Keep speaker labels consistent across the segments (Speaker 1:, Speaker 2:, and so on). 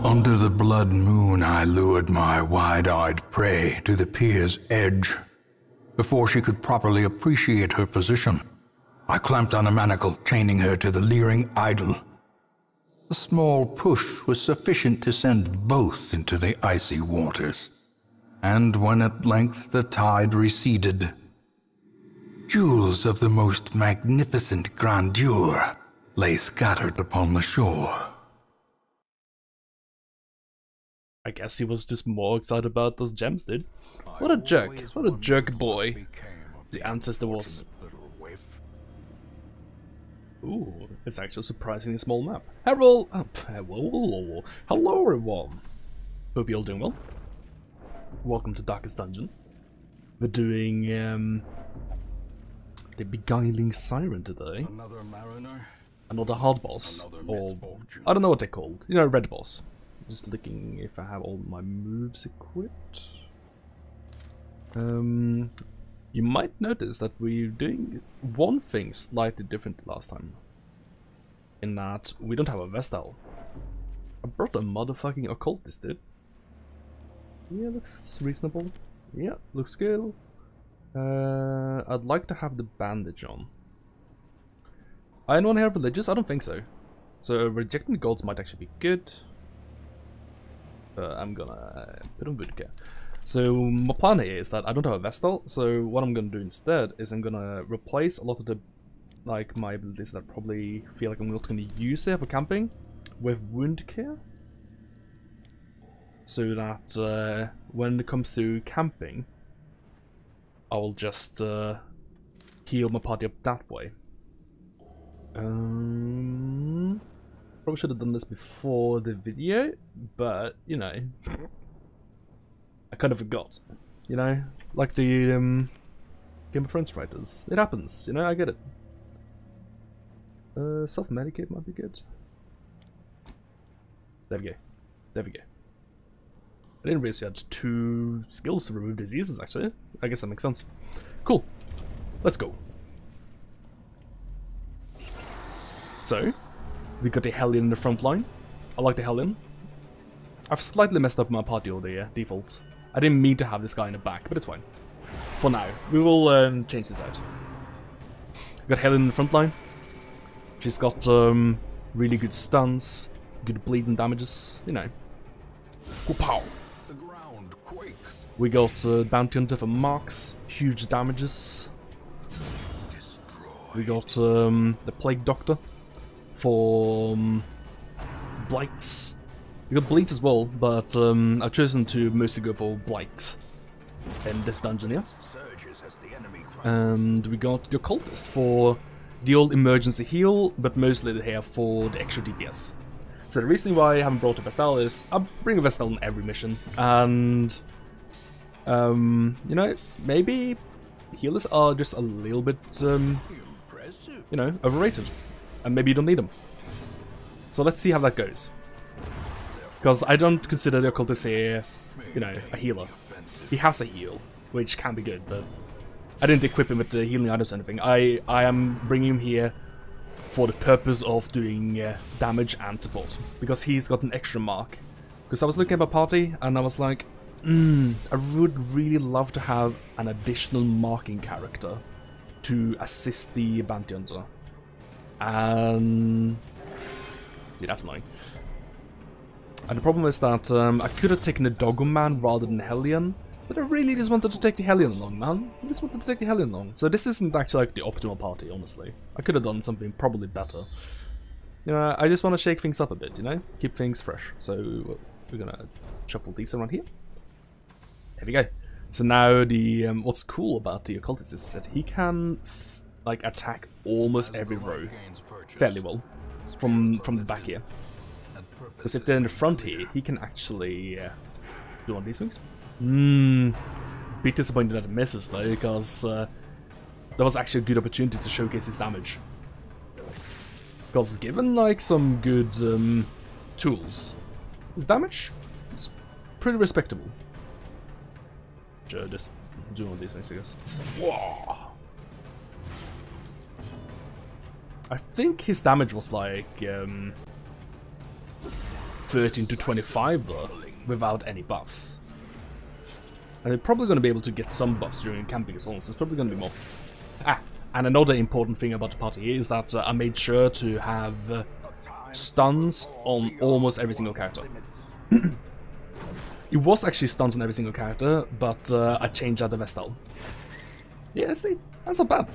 Speaker 1: Under the blood moon, I lured my wide-eyed prey to the pier's edge. Before she could properly appreciate her position, I clamped on a manacle, chaining her to the leering idol. A small push was sufficient to send both into the icy waters. And when at length the tide receded, jewels of the most magnificent grandeur lay scattered upon the shore.
Speaker 2: I guess he was just more excited about those gems, dude. What a jerk. What a jerk boy the ancestor was. Ooh, it's actually a surprisingly small map. Hello, hello everyone. Hope you're all doing well. Welcome to Darkest Dungeon. We're doing the Beguiling Siren today.
Speaker 1: Another mariner.
Speaker 2: Another hard boss, or I don't know what they're called. You know, red boss. Just looking if I have all my moves equipped. You might notice that we're doing one thing slightly different last time. In that we don't have a Vestal. I brought a motherfucking occultist, dude. Yeah, looks reasonable. Yeah, looks good. I'd like to have the bandage on. Anyone here religious? I don't think so. So rejecting the gods might actually be good. I'm gonna put on good care. So my plan here is that I don't have a Vestal, so what I'm gonna do instead is I'm gonna replace a lot of the my abilities that I probably feel like I'm not gonna use here for camping with wound care. So that when it comes to camping, I will just heal my party up that way. Probably should have done this before the video, but you know, I kind of forgot. You know, like the Game of Thrones writers. It happens. You know, I get it. Self-medicate might be good. There we go. There we go. I didn't realize you had 2 skills to remove diseases. Actually, I guess that makes sense. Cool. Let's go. So, we got the Hellion in the front line. I like the Hellion. I've slightly messed up my party order default. I didn't mean to have this guy in the back, but it's fine. For now. We will change this out. We got Hellion in the front line. She's got really good stuns, good bleeding damages, you know. Pow!
Speaker 1: The ground quakes.
Speaker 2: We got Bounty Hunter for marks, huge damages. We got the Plague Doctor for blights. We got bleeds as well, but I've chosen to mostly go for blight in this dungeon here. And we got the occultist for the old emergency heal, but mostly here for the extra DPS. So the reason why I haven't brought a Vestal is I bring a Vestal in every mission, and you know, maybe healers are just a little bit you know, overrated, and maybe you don't need them. So let's see how that goes. Because I don't consider the occultist here, you know, a healer. He has a heal, which can be good, but I didn't equip him with the healing items or anything. I am bringing him here for the purpose of doing damage and support, because he's got an extra mark. Because I was looking at my party, and I was like, I would really love to have an additional marking character to assist the Bounty Hunter. And see, that's annoying. And the problem is that I could have taken the Doggo Man rather than Hellion, but I really just wanted to take the Hellion along, man. I just wanted to take the Hellion along. So this isn't actually like the optimal party, honestly. I could have done something probably better. You know, I just want to shake things up a bit, you know? Keep things fresh. So we're gonna shuffle these around here. There we go. So now the what's cool about the occultist is that he can like attack almost every row fairly well from the back here. Because if they're in the front here, he can actually do one of these things. Bit disappointed that it misses though, because that was actually a good opportunity to showcase his damage. Because given like some good tools, his damage is pretty respectable. Just do one of these things, I guess. Whoa! I think his damage was like 13 to 25 though, without any buffs. And they're probably going to be able to get some buffs during camping as well, so it's probably going to be more. And another important thing about the party here is that I made sure to have stuns on almost every single character. It was actually stuns on every single character, but I changed out the Vestal. Yeah, see, that's not bad.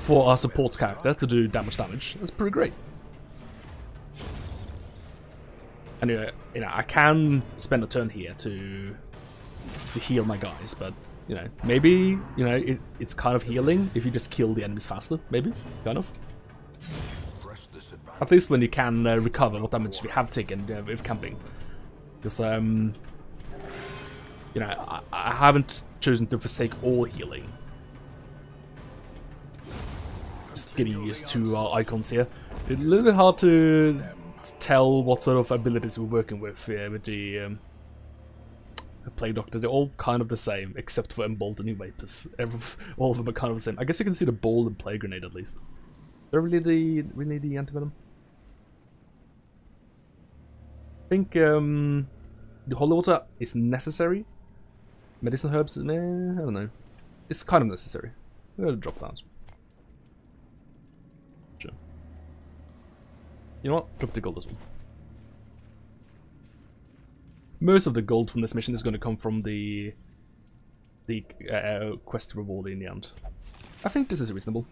Speaker 2: For a support character to do damage, that's pretty great. Anyway, you know, I can spend a turn here to heal my guys, but you know, maybe it's kind of healing if you just kill the enemies faster. Maybe, kind of. At least when you can recover what damage we have taken with camping, because you know, I haven't chosen to forsake all healing. Just getting used to our icons here. It's a little bit hard to tell what sort of abilities we're working with the Plague Doctor. They're all kind of the same, except for Emboldening Vapors. All of them are kind of the same. I guess you can see the Bowl and Plague Grenade at least. They're really the antivenom. I think the Holy Water is necessary. Medicinal Herbs, I don't know. It's kind of necessary. I'm gonna drop that. Sure. You know what? Drop the gold as well. Most of the gold from this mission is going to come from the quest reward in the end. I think this is reasonable.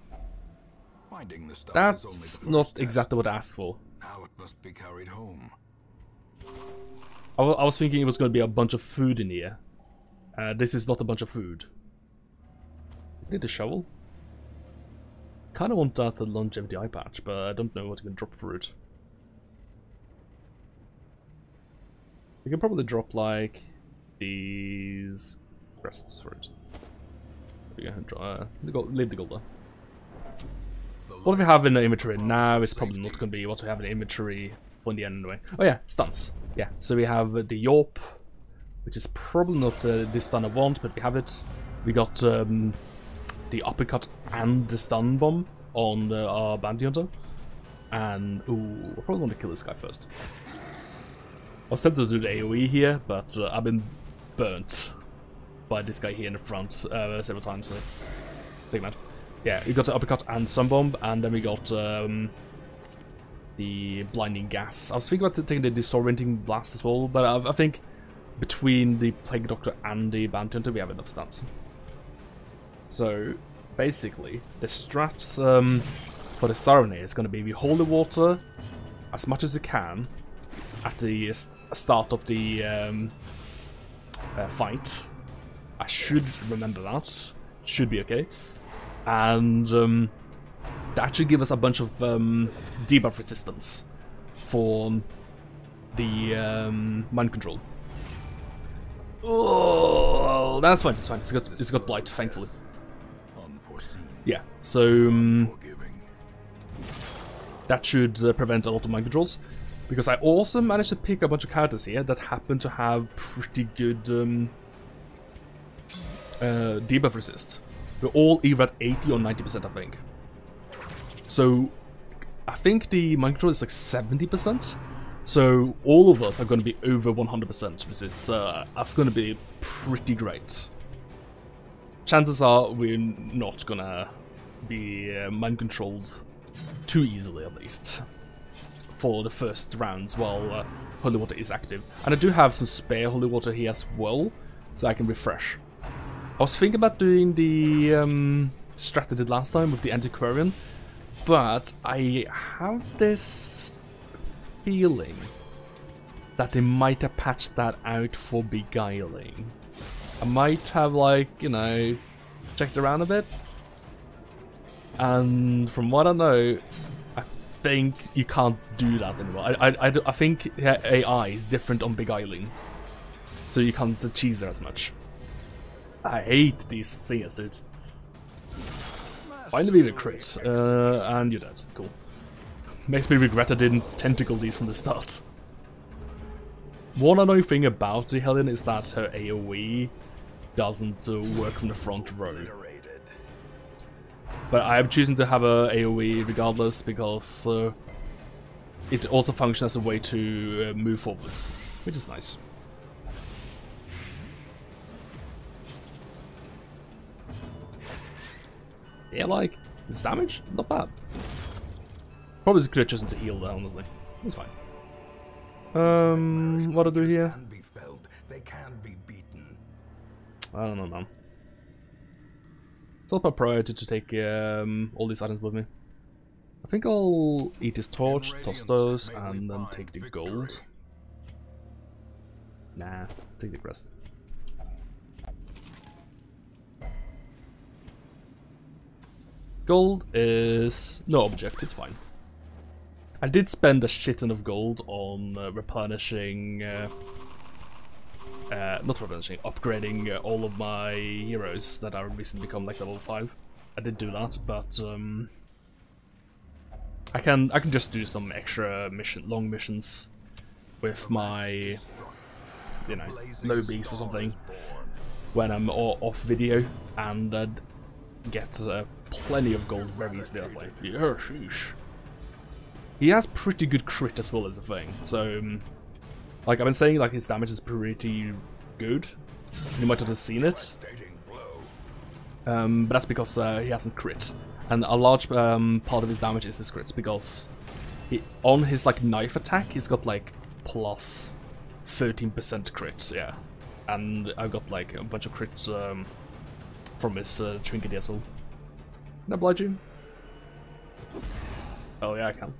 Speaker 2: That's not exactly what I asked for.
Speaker 1: Now it must be carried home.
Speaker 2: I was thinking it was going to be a bunch of food in here. This is not a bunch of food. Need a shovel? Kind of want that longevity eye patch, but I don't know what you can drop for it. You can probably drop like these crests for it. Yeah, leave the gold there. What we have in the inventory now is probably not going to be what we have in the inventory on the end anyway. Oh yeah, stuns. Yeah, so we have the Yorp, which is probably not the stun I want, but we have it. We got the uppercut and the stun bomb on our bounty hunter. And ooh, I probably want to kill this guy first. I was tempted to do the AoE here, but I've been burnt by this guy here in the front several times, so think that. Yeah, we got the uppercut and stun bomb, and then we got the blinding gas. I was thinking about taking the disorienting blast as well, but I think between the Plague Doctor and the Bounty Hunter we have enough stats. So basically, the strats for the Siren is going to be we hold the water as much as you can at the start of the fight. I should remember that. Should be okay. And that should give us a bunch of debuff resistance for the mind control. Oh, that's fine. It's fine. It's got blight, thankfully. Yeah. So that should prevent a lot of mind controls. Because I also managed to pick a bunch of characters here that happen to have pretty good debuff resist. We're all either at 80 or 90%, I think. So I think the mind control is like 70%. So all of us are going to be over 100% resist. That's going to be pretty great. Chances are we're not going to be mind controlled too easily, at least, for the first rounds while Holy Water is active. And I do have some spare Holy Water here as well, so I can refresh. I was thinking about doing the strat I did last time with the Antiquarian, but I have this feeling that they might have patched that out for Beguiling. I might have, like, you know, checked around a bit, and from what I know, I think you can't do that anymore. I think AI is different on Beguiling, so you can't cheese her as much. I hate these things, dude. Finally, we crit, and you're dead. Cool. Makes me regret I didn't tentacle these from the start. One annoying thing about the Hellion is that her AoE doesn't work from the front row. But I am choosing to have a AoE regardless because it also functions as a way to move forwards, which is nice. Yeah, like, it's damage, not bad. Probably could have chosen to heal there, honestly. It's fine. What do I do here? I don't know, man. It's not my priority to take all these items with me. I think I'll eat his torch, toss those, and then take the gold. Nah, take the rest. Gold is no object, it's fine. I did spend a shit ton of gold on replenishing, not replenishing, upgrading all of my heroes that are recently become like level 5. I did do that, but I can just do some extra long missions with my, you know, low beast or something when I'm off video and get plenty of gold very easily that way. Yeah, sheesh. He has pretty good crit as well as the thing, so like I've been saying, like his damage is pretty good. You might not have seen it, but that's because he hasn't crit, and a large part of his damage is his crits because on his like knife attack he's got like plus 13% crit, yeah, and I've got like a bunch of crits from his trinket as well. Can I oblige you? Oh yeah, I can.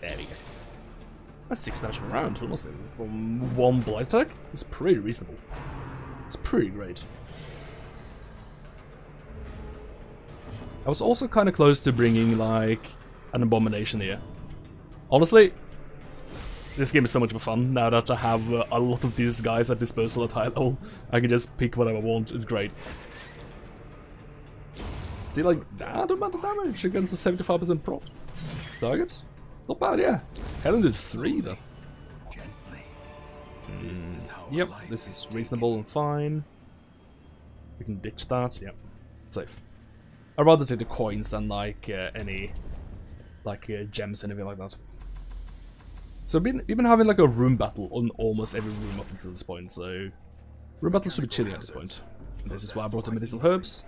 Speaker 2: There we go. That's 6 damage per round, honestly. From one blight attack? It's pretty reasonable. It's pretty great. I was also kind of close to bringing, like, an abomination here. Honestly, this game is so much more fun now that I have a lot of these guys at disposal at high level. I can just pick whatever I want, it's great. See, like, that amount of damage against a 75% prot target? Not bad, yeah. Helen did 3 though. Yep, this is reasonable and fine. We can ditch that, yep. Safe. I'd rather take the coins than like any like gems or anything like that. So we've been having like a room battle on almost every room up until this point, so room battles should be chilling at this point. And this is why I brought the medicinal herbs,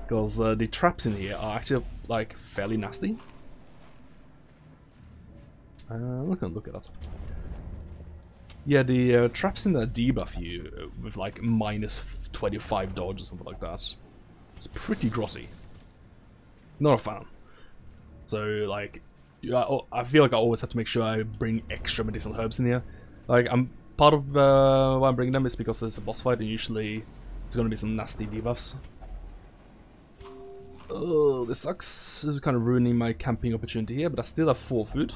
Speaker 2: because the traps in here are actually like fairly nasty. I'm gonna look at that. Yeah, the traps in there debuff you with like minus 25 dodge or something like that. It's pretty grotty. Not a fan. So like, I feel like I always have to make sure I bring extra medicinal herbs in here. Like, part of why I'm bringing them is because it's a boss fight and usually there's gonna be some nasty debuffs. Oh, this sucks. This is kind of ruining my camping opportunity here, but I still have 4 food.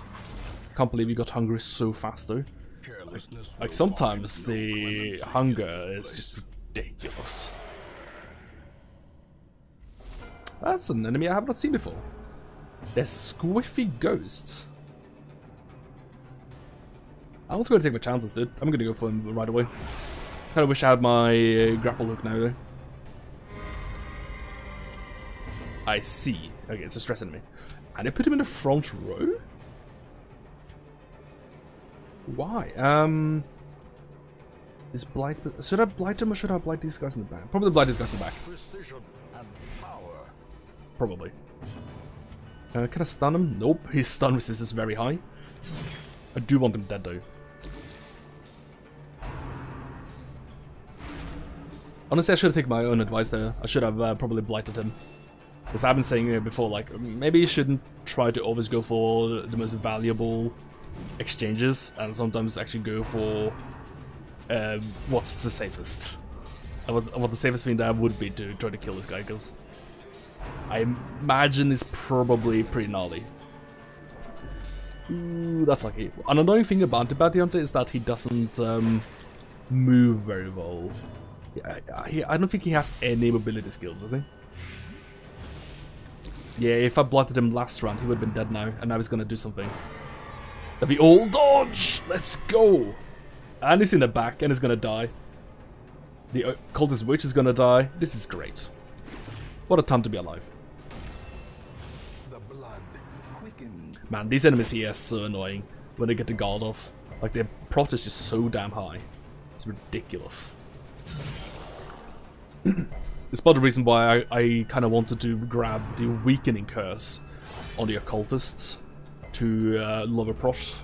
Speaker 2: Can't believe you got hungry so fast though. Like sometimes the hunger is just ridiculous. That's an enemy I have not seen before. They're squiffy ghosts. I'm not going to take my chances, dude. I'm going to go for him right away. Kind of wish I had my grapple hook now, though. I see. Okay, it's a stress enemy. And they put him in the front row? Why? Is blight? Should I blight him or should I blight these guys in the back? Probably blight these guys in the back. Probably. Can I stun him? Nope. His stun resistance is very high. I do want him dead though. Honestly, I should have taken my own advice there. I should have probably blighted him. Because I've been saying before, like, maybe you shouldn't try to always go for the most valuable exchanges, and sometimes actually go for what's the safest. And what the safest thing there would be to try to kill this guy, because I imagine it's probably pretty gnarly. Ooh, that's lucky. An annoying thing about the Bounty Hunter is that he doesn't move very well. I don't think he has any mobility skills, does he? Yeah, if I blighted him last round, he would have been dead now, and now he's gonna do something. That'd be all dodge! Let's go! And he's in the back, and he's gonna die. The cultist witch is gonna die. This is great. What a time to be alive.
Speaker 3: The blood quickens
Speaker 2: Man, these enemies here are so annoying when they get the guard off. Like, their prot is just so damn high. It's ridiculous. It's part of the reason why I kind of wanted to grab the weakening curse on the occultists to lower prot.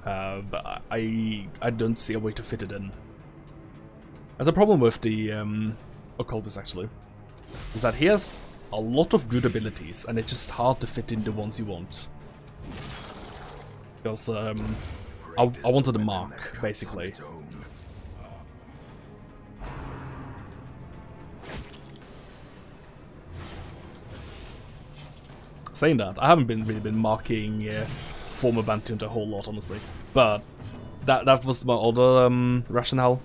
Speaker 2: But I don't see a way to fit it in. There's a problem with the occultist actually, is that he has a lot of good abilities and it's just hard to fit in the ones you want. Because I wanted a mark, basically. Saying that, I haven't really been marking former bounty hunter a whole lot, honestly. But that was my other rationale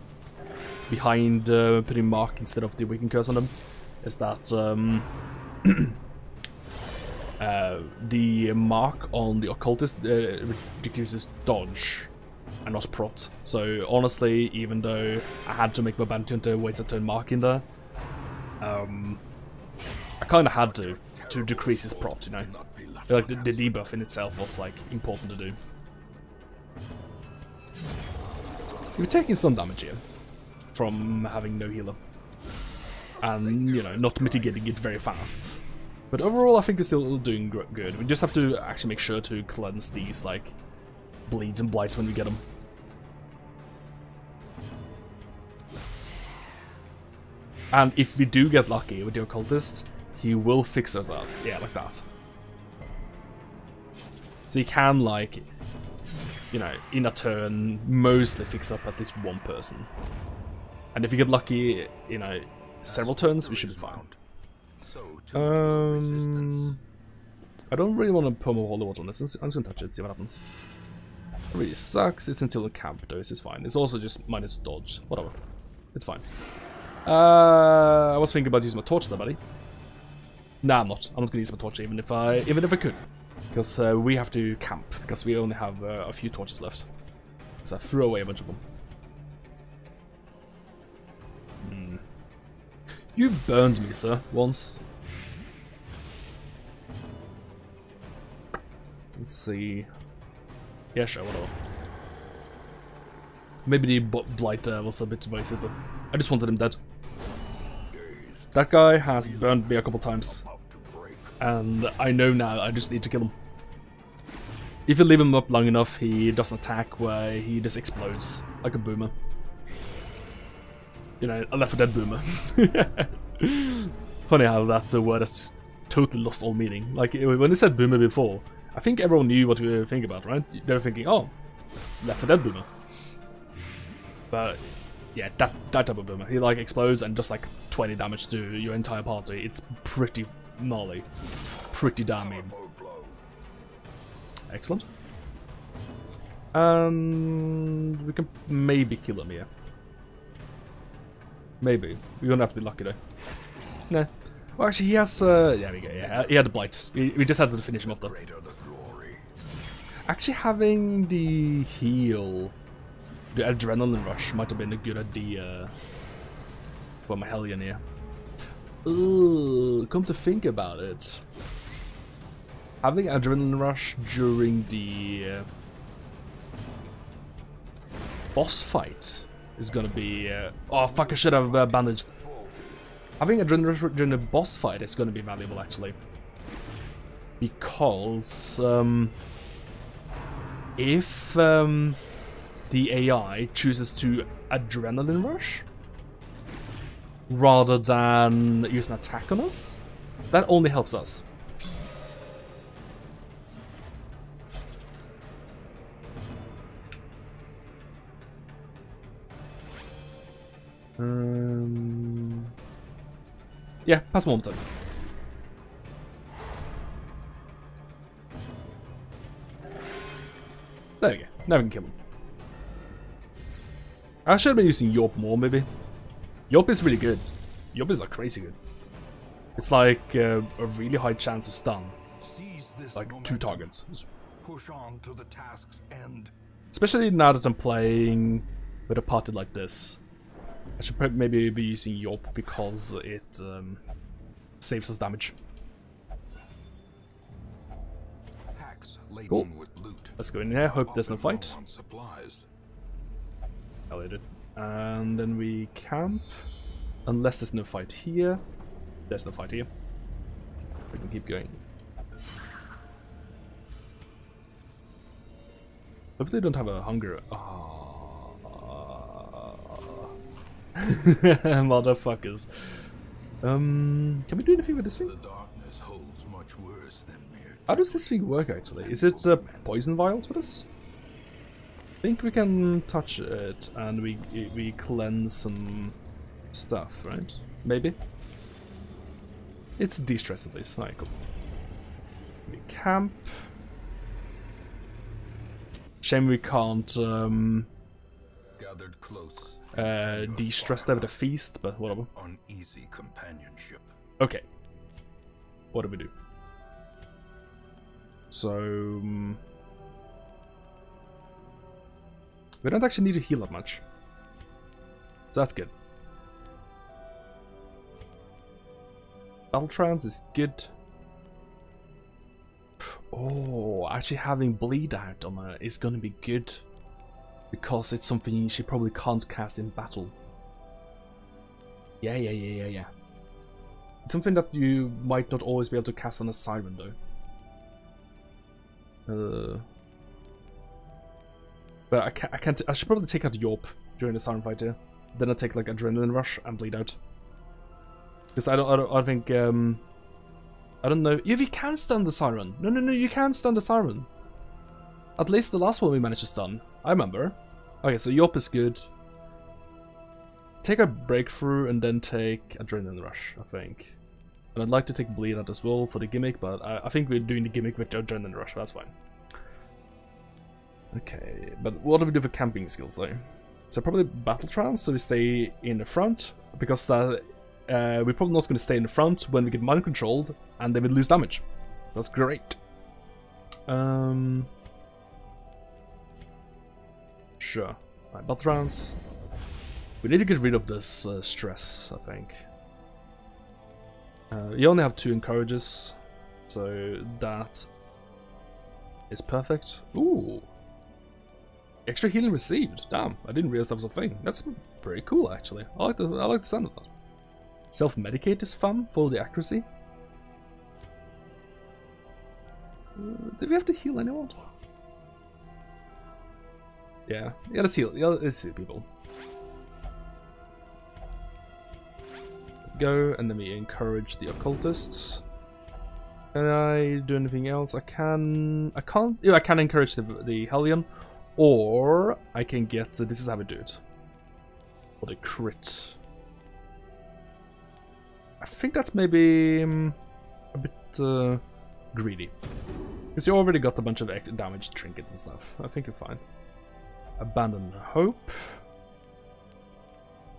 Speaker 2: behind putting mark instead of the weakened curse on them, is that the mark on the occultist reduces dodge and not prot. So honestly, even though I had to make my bounty hunter waste a turn mark in there, I kind of had to decrease his prot, you know. I feel like the debuff in itself was like important to do. We're taking some damage here from having no healer, and you know, not mitigating it very fast. But overall, I think we're still doing good. We just have to actually make sure to cleanse these like bleeds and blights when we get them. And if we do get lucky with the occultist, he will fix us up. Yeah, like that. So he can, like, you know, in a turn, mostly fix up at least one person. And if you get lucky, you know, several turns, we should be fine. I don't really want to pour more holy water on this. I'm just gonna touch it, see what happens. It really sucks. It's until the camp, though. It's fine. It's also just minus dodge. Whatever. It's fine. I was thinking about using my torch there, buddy. Nah, I'm not. I'm not gonna use my torch even if I could, because we have to camp because we only have a few torches left. So I threw away a bunch of them. You burned me, sir, once. Let's see. Yeah, sure, whatever. Maybe the blight was a bit evasive, but I just wanted him dead. That guy has burned me a couple times, and I know now I just need to kill him. If you leave him up long enough, he does an attack where he just explodes like a boomer. You know, a Left 4 Dead boomer. Funny how that word has just totally lost all meaning. Like, when they said boomer before, I think everyone knew what we were thinking about, right? They were thinking, oh, Left 4 Dead boomer. But yeah, that type of boomer. He like explodes and does like 20 damage to your entire party. It's pretty gnarly. Pretty damning. Excellent. And we can maybe kill him here. Maybe. We're gonna have to be lucky though. Nah. Well, actually, he has. There we go. Yeah, he had the blight. We just had to finish him off though. Actually, having the heal, the adrenaline rush, might have been a good idea for my Hellion here. Ooh, come to think about it, having adrenaline rush during the boss fight is gonna be. Oh fuck! I should have bandaged. Having adrenaline rush during the boss fight is gonna be valuable actually, because if the AI chooses to adrenaline rush rather than use an attack on us, that only helps us. Yeah, pass one time. There we go. Now we can kill him. I should have been using Yorp more, maybe. Yorp is really good. Yorp is like crazy good. It's like a really high chance of stun. Like 2 targets.
Speaker 3: Push on to the task's end.
Speaker 2: Especially now that I'm playing with a party like this. I should maybe be using Yorp because it saves us damage.
Speaker 3: laden
Speaker 2: Cool.
Speaker 3: with loot.
Speaker 2: Let's go in here, hope there's no
Speaker 3: Often low
Speaker 2: fight.
Speaker 3: on supplies.
Speaker 2: Hell, I did. And then we camp. Unless there's no fight here. There's no fight here. We can keep going. Hope they don't have a hunger. Motherfuckers. Can we do anything with this thing?
Speaker 3: The darkness holds much worse than mere.
Speaker 2: How does this thing work actually? Is it poison vials for this? I think we can touch it and we cleanse some stuff, right? Maybe? It's de-stress at least. Alright, cool. We camp. Shame we can't
Speaker 3: Gathered close.
Speaker 2: de-stress them with a feast, but whatever.
Speaker 3: Uneasy companionship.
Speaker 2: Okay. What do we do? So... we don't actually need to heal that much. So that's good. Battle trance is good. Oh, actually having bleed out on her is gonna be good. Because it's something she probably can't cast in battle. Yeah. It's something that you might not always be able to cast on a siren though. But I can't. I should probably take out Yorp during the siren fight here. Then I take like adrenaline rush and bleed out. Because I don't think I don't know if you can stun the siren. No, you can stun the siren. At least the last one we managed to stun. I remember. Okay, so Yorp is good. Take a breakthrough and then take adrenaline rush, I think. And I'd like to take bleed out as well for the gimmick, but I think we're doing the gimmick with adrenaline rush. That's fine. Okay, but what do we do for camping skills though? So probably battle trance, so we stay in the front, because that we're probably not going to stay in the front when we get mind controlled, and they will lose damage. That's great. Sure. Right, battle trance. We need to get rid of this stress, I think. You only have 2 encourages, so that is perfect. Ooh. Extra healing received. Damn, I didn't realize that was a thing. That's pretty cool, actually. I like the sound of that. Self-medicate is fun for the accuracy. Did we have to heal anyone? Yeah, let's heal. Yeah, let's heal people. Go, and then we encourage the occultists. Can I do anything else? I can't. Yeah, I can encourage the Hellion, or I can get. This is how we do it. For the crit. I think that's maybe a bit greedy, because you already got a bunch of damaged trinkets and stuff. I think you're fine. Abandon hope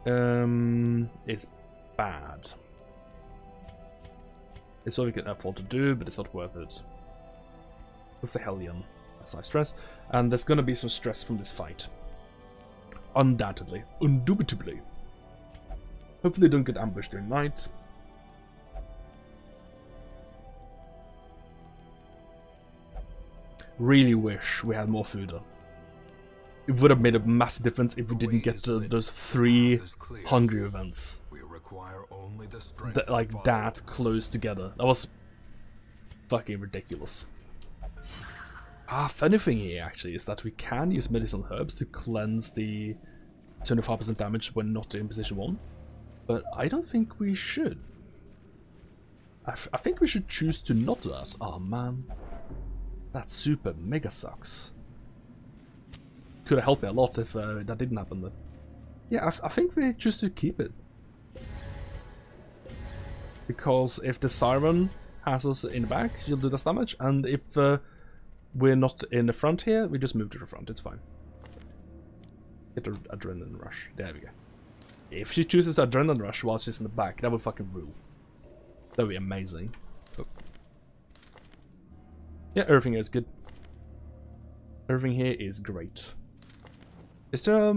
Speaker 2: is bad. It's what we can afford to do, but it's not worth it. It's the Hellion, as I stress, and there's gonna be some stress from this fight. Undoubtedly, indubitably. Hopefully, don't get ambushed during night. Really wish we had more food though. It would have made a massive difference if we didn't get those 3 hungry events. Like that close together. That was fucking ridiculous. Funny thing here actually is that we can use medicinal herbs to cleanse the 25% damage when not in position 1. But I don't think we should. I think we should choose to not do that. Oh man. That super mega sucks. Could have helped me a lot if that didn't happen though. Yeah, I think we choose to keep it. Because if the Siren has us in the back, she'll do this damage, and if we're not in the front here, we just move to the front, it's fine. Get the adrenaline rush. There we go. If she chooses the adrenaline rush while she's in the back, that would fucking rule. That would be amazing. Oh. Yeah, everything here is good. Everything here is great. Is there,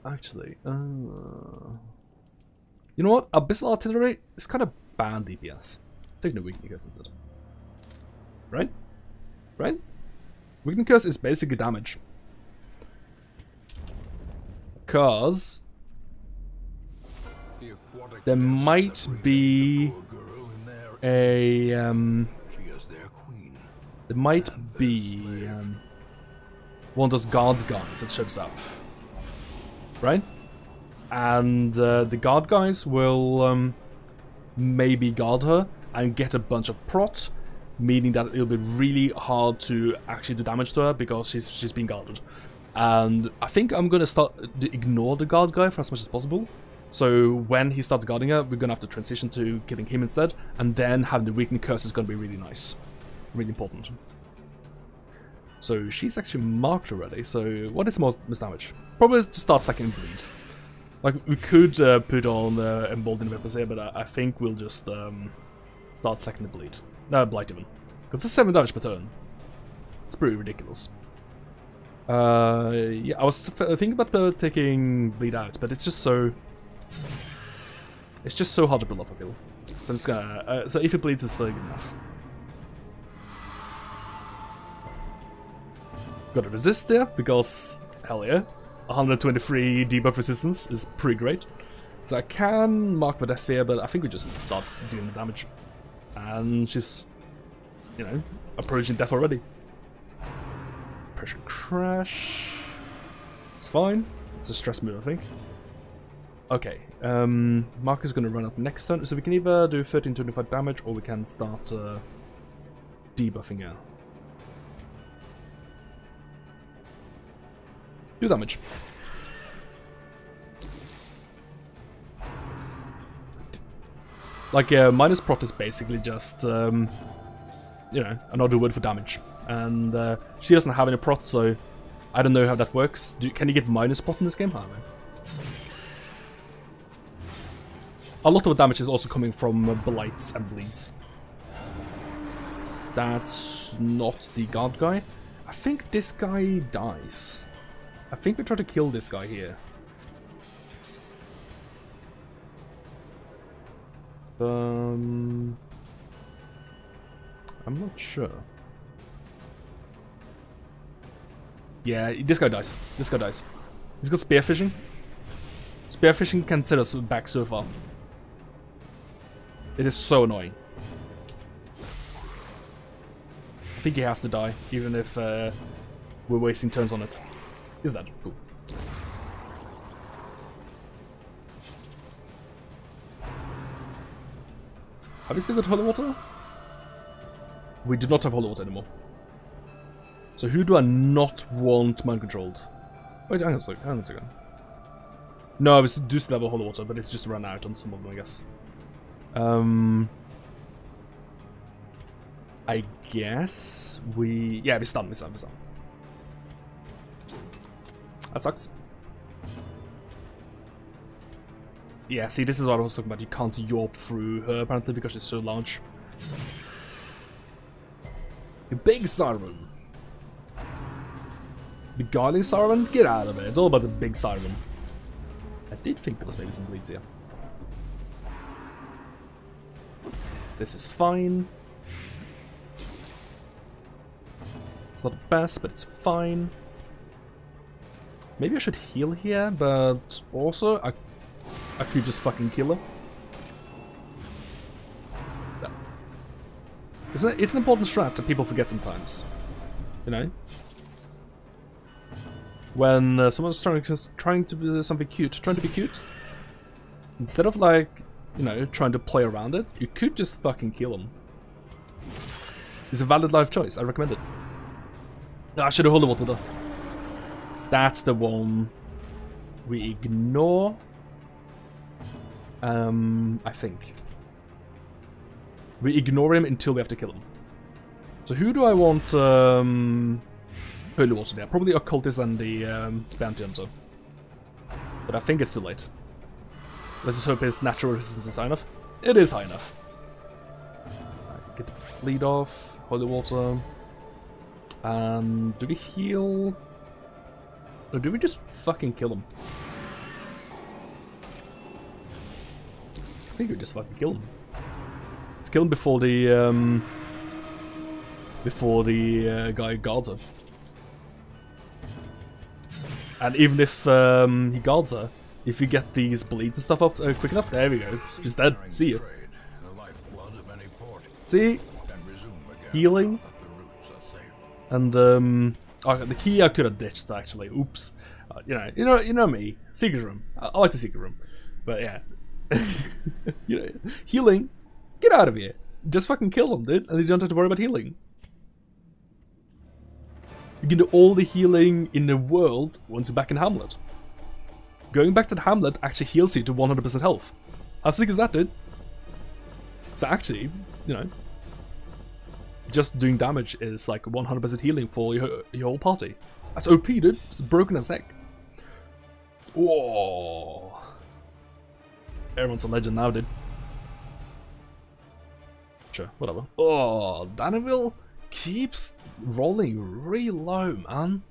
Speaker 2: actually, you know what? Abyssal Artillery is kind of bad DPS. Take the weakness instead. Right? Right? Weakening Curse is basically damage. Because there might be a there might be one of those guard guys that shows up, right? And the guard guys will maybe guard her and get a bunch of prot, meaning that it'll be really hard to actually do damage to her because she's being guarded. And I think I'm gonna start to ignore the guard guy for as much as possible. So when he starts guarding her, we're gonna have to transition to killing him instead, and then having the weakening curse is gonna be really nice, really important. So she's actually marked already. So what is most damage? Probably to start stacking bleed. Like we could put on emboldened weapons here, but I think we'll just start stacking the bleed. No, blight even, because it's 7 damage per turn. It's pretty ridiculous. Yeah, I was thinking about taking bleed out, but it's just so hard to build up, I feel. So I'm just gonna so if it bleeds, it's good enough. Gotta resist there because hell yeah, 123 debuff resistance is pretty great. So I can mark for death here, but I think we just start dealing the damage, and she's, you know, approaching death already. Pressure crash. It's fine. It's a stress move, I think. Okay. Mark is going to run up next turn, so we can either do 1325 damage or we can start debuffing her. Do damage. Like minus prot is basically just you know, another word for damage. And she doesn't have any prot, so I don't know how that works. Can you get minus prot in this game? I don't know. A lot of the damage is also coming from blights and bleeds. That's not the guard guy. I think this guy dies. I think we try to kill this guy here. I'm not sure. Yeah, this guy dies. This guy dies. He's got spearfishing. Spearfishing can set us back so far. It is so annoying. I think he has to die, even if we're wasting turns on it. He's dead. Cool. Have we still got holy water? We do not have holy water anymore. So who do I not want mind controlled? Wait, hang on a second. Hang on a second. No, we do still have a holy water, but it's just run out on some of them, I guess. I guess we... Yeah, we stun. That sucks. Yeah, see, this is what I was talking about. You can't yarp through her, apparently, because she's so large. The big siren. Beguiling siren? Get out of it. It's all about the big siren. I did think there was maybe some bleeds here. This is fine. It's not the best, but it's fine. Maybe I should heal here, but also I could just fucking kill her. No. It's an important strat that people forget sometimes. You know? When someone's trying to be something cute, trying to be cute, instead of like, you know, trying to play around it, you could just fucking kill them. It's a valid life choice. I recommend it. I should have holy water though. That's the one we ignore. I think. We ignore him until we have to kill him. So who do I want holy water there? Probably occultist and the bounty hunter. But I think it's too late. Let's just hope his natural resistance is high enough. It is high enough. I can get the bleed off, holy water. And do we heal? Or do we just fucking kill him? I think we just fucking kill him. Let's kill him before the before the guy guards her. And even if he guards her, if you get these bleeds and stuff up quick enough, there we go. She's dead. See you. See? Healing. And oh, the key I could have ditched actually. Oops. You know me. Secret room. I like the secret room. But yeah. Healing. Get out of here. Just fucking kill them, dude, and you don't have to worry about healing. You can do all the healing in the world once you're back in Hamlet. Going back to the Hamlet actually heals you to 100% health. How sick is that, dude? So actually, just doing damage is like 100% healing for your whole party. That's OP, dude. It's broken as heck. Whoa. Everyone's a legend now, dude. Sure, whatever. Oh, Danville keeps rolling real low, man.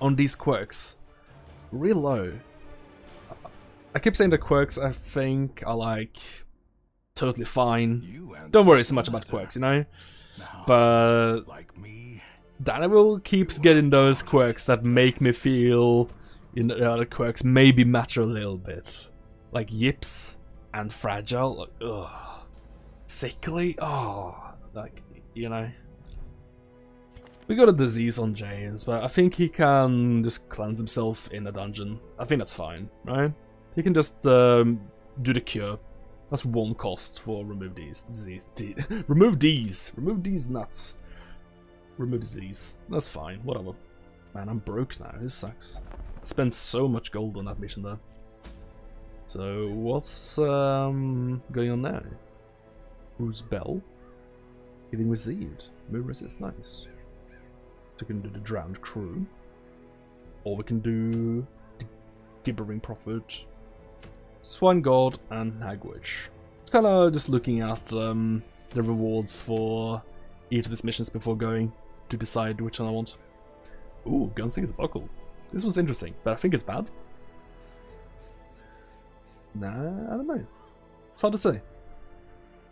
Speaker 2: On these quirks. Real low. I keep saying the quirks I think are like totally fine. Don't worry so much about quirks, But Danville keeps getting those quirks that make me feel the other quirks maybe matter a little bit. Like Yips and Fragile. Like, ugh. Sickly? Oh, like, We got a disease on James, but I think he can just cleanse himself in a dungeon. I think that's fine, right? He can just do the cure. That's one cost for remove these disease. Remove these nuts. Remove disease. That's fine, whatever. Man, I'm broke now. This sucks. I spent so much gold on that mission there. So what's going on now? Whose bell? Getting received. Move resist, nice. So we can do the drowned crew. Or we can do the gibbering prophet, Swine God, and Hagwitch. It's kind of just looking at the rewards for each of these missions before going to decide which one I want. Ooh, Gunslinger's Buckle. This was interesting, but I think it's bad. Nah, I don't know. It's hard to say.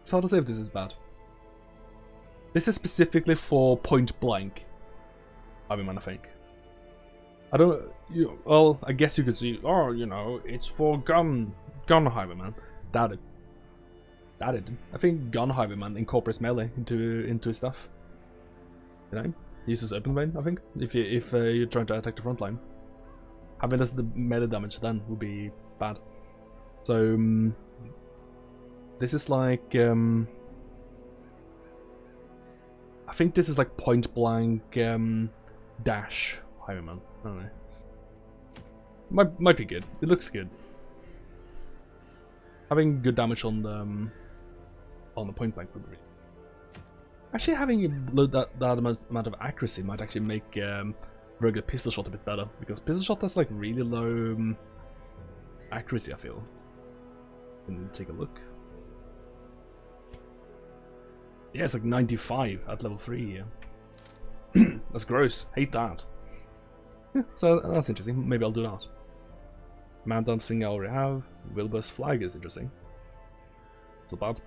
Speaker 2: It's hard to say if this is bad. This is specifically for point blank. I think. I don't. Well, I guess you could see. Oh, it's for gun highwayman. Doubt it. I think gun highwayman incorporates melee into his stuff. Uses open vein. I think if you're trying to attack the front line, having this the melee damage then would be bad. So. This is like, I think this is like point blank dash highwayman. I don't know. Might be good. It looks good. Having good damage on the point blank would be. Actually, having that amount of accuracy might actually make regular pistol shot a bit better, because pistol shot has like really low accuracy. I feel. Can take a look. Yeah, it's like 95 at level 3 here. That's gross. Hate that. Yeah, so that's interesting. Maybe I'll do that. Man dump thing I already have. Wilbur's flag is interesting. Not bad.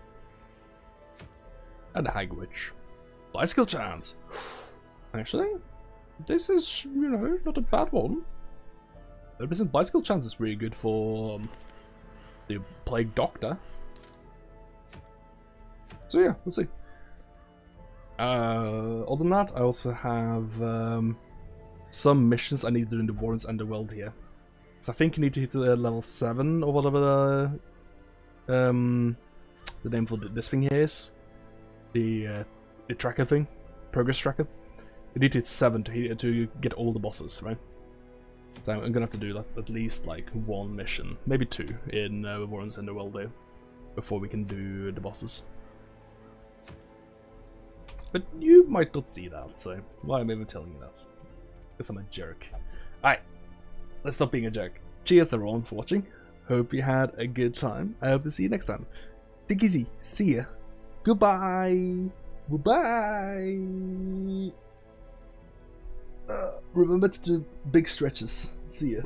Speaker 2: And Hagwitch. Bicycle chance. Actually, this is, not a bad one. 30% bicycle chance is really good for the Plague Doctor. So yeah, let's see. Other than that, I also have some missions I need to do in the Warren's Underworld here. So I think you need to hit level 7 or whatever the name for this thing here is. The tracker thing, progress tracker. You need to hit 7 to get all the bosses, right? So I'm gonna have to do that at least like 1 mission, maybe 2 in Warren's Underworld there before we can do the bosses. But you might not see that, so why am I even telling you that? Because I'm a jerk. Alright, let's stop being a jerk. Cheers everyone for watching. Hope you had a good time. I hope to see you next time. Take it easy. See ya. Goodbye. Goodbye. Remember to do big stretches. See ya.